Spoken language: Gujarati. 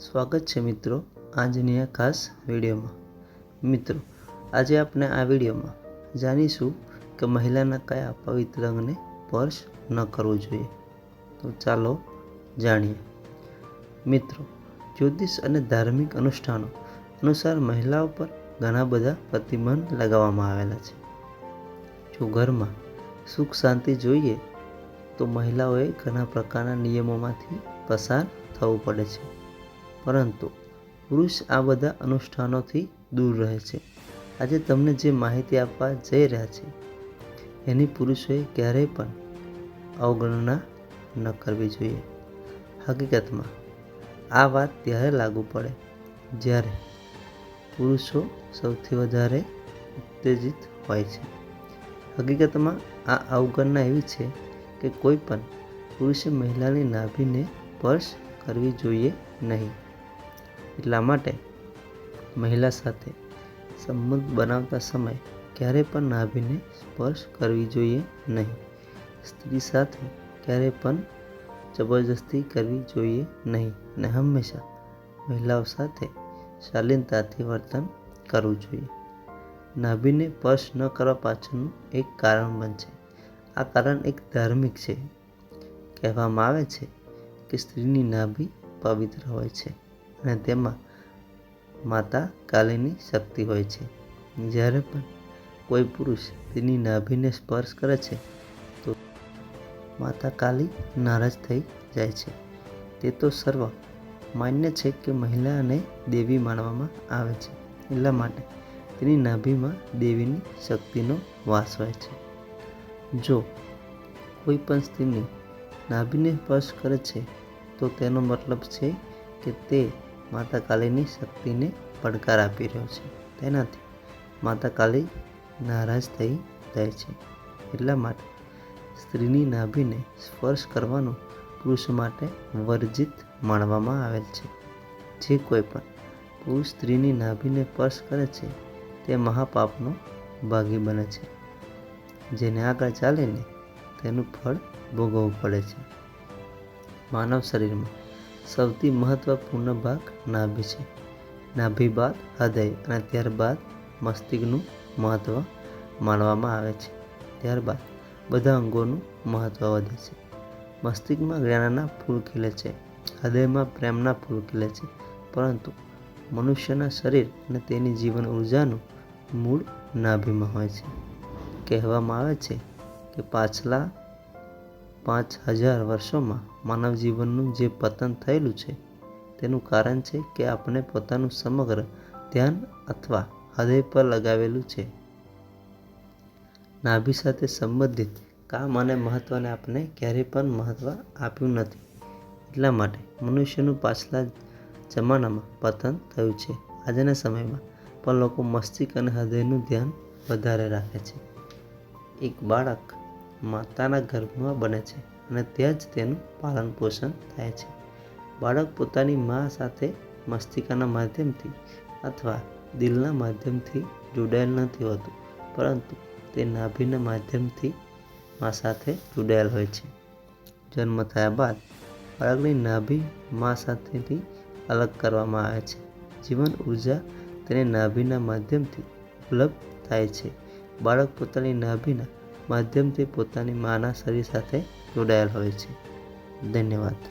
સ્વાગત છે મિત્રો આજની આ ખાસ વિડીયોમાં। મિત્રો આજે આપણે આ વિડીયોમાં જાણીશું કે મહિલાના કયા પવિત્ર અંગને સ્પર્શ ન કરવો જોઈએ। તો ચાલો જાણીએ। મિત્રો જ્યોતિષ અને ધાર્મિક અનુષ્ઠાનો અનુસાર મહિલાઓ પર ઘણા બધા પ્રતિબંધ લગાવવામાં આવેલા છે। જો ઘરમાં સુખ શાંતિ જોઈએ તો મહિલાઓએ ઘણા પ્રકારના નિયમોમાંથી પસાર થવું પડે છે, પરંતુ પુરુષ આ બધા અનુષ્ઠાનોથી દૂર રહે છે। આજે તમને જે માહિતી આપવા જઈ રહ્યા છે એની પુરુષોએ ક્યારેય પણ અવગણના ન કરવી જોઈએ। હકીકતમાં આ વાત ત્યારે લાગુ પડે જ્યારે પુરુષો સૌથી વધારે ઉત્તેજિત હોય છે। હકીકતમાં આ અવગણના એવી છે કે કોઈ પણ પુરુષે મહિલાની નાભીને સ્પર્શ કરવી જોઈએ નહીં। એટલા માટે મહિલા સાથે સંબંધ બનાવતા સમયે ક્યારેય પણ નાભીને સ્પર્શ કરવી જોઈએ નહીં। સ્ત્રી સાથે ક્યારેય પણ જબરજસ્તી કરવી જોઈએ નહીં અને હંમેશા મહિલાઓ સાથે શાલીનતાથી વર્તન કરવું જોઈએ। નાભીને સ્પર્શ ન કરવા પાછળનું એક કારણ પણ છે। આ કારણ એક ધાર્મિક છે। કહેવામાં આવે છે કે સ્ત્રીની નાભી પવિત્ર હોય છે અને તેમાં માતા કાલીની શક્તિ હોય છે। જ્યારે પણ કોઈ પુરુષ તેની નાભીને સ્પર્શ કરે છે તો માતા કાલી નારાજ થઈ જાય છે। તે તો સર્વ માન્ય છે કે મહિલાને દેવી માનવામાં આવે છે, એટલા માટે તેની નાભીમાં દેવીની શક્તિનો વાસ હોય છે। જો કોઈ પણ સ્ત્રીની નાભીને સ્પર્શ કરે છે તો તેનો મતલબ છે કે તે માતા કાલીની શક્તિને પડકાર આપી રહ્યો છે। તેનાથી માતા કાલી નારાજ થઈ જાય છે। એટલા માટે સ્ત્રીની નાભીને સ્પર્શ કરવાનું પુરુષ માટે વર્જિત માનવામાં આવેલ છે। જે કોઈ પણ પુરુષ સ્ત્રીની નાભીને સ્પર્શ કરે છે તે મહાપાપનો ભાગી બને છે, જેને આગળ ચાલીને તેનું ફળ ભોગવવું પડે છે। માનવ શરીરમાં સૌથી મહત્વપૂર્ણ ભાગ નાભી છે। નાભી બાદ હૃદય અને ત્યારબાદ મસ્તિષ્કનું મહત્વ માનવામાં આવે છે। ત્યારબાદ બધા અંગોનું મહત્વ વધે છે। મસ્તિષ્કમાં જ્ઞાનના ફૂલ ખીલે છે, હૃદયમાં પ્રેમના ફૂલ ખીલે છે, પરંતુ મનુષ્યના શરીર અને તેની જીવન ઉર્જાનું મૂળ નાભીમાં હોય છે। કહેવામાં આવે છે કે પાછલા 5000 વર્ષોમાં માનવ જીવનનું જે પતન થયેલું છે તેનું કારણ છે કે આપણે પોતાનું સમગ્ર ધ્યાન અથવા હૃદય પર લગાવેલું છે। નાભી સાથે સંબંધિત કામ અને મહત્વને આપણે ક્યારેય પણ મહત્વ આપ્યું નથી, એટલા માટે મનુષ્યનું પાછલા જમાનામાં પતન થયું છે। આજના સમયમાં પણ લોકો મસ્તિષ્ક અને હૃદયનું ધ્યાન વધારે રાખે છે। એક બાળક માતાના ગર્ભમાં બને છે અને ત્યાં જ તેનું પાલન પોષણ થાય છે। બાળક પોતાની મા સાથે મસ્તિષ્કના માધ્યમથી અથવા દિલના માધ્યમથી જોડાયેલ નથી હોતું, પરંતુ તે નાભીના માધ્યમથી મા સાથે જોડાયેલ હોય છે। જન્મ થયા બાદ બાળકની નાભી મા સાથેથી અલગ કરવામાં આવે છે। જીવન ઉર્જા તેને નાભીના માધ્યમથી ઉપલબ્ધ થાય છે। બાળક પોતાની નાભીના માધ્યમથી પોતાની માના શરીર સાથે જોડાયેલ હોય છે। ધન્યવાદ।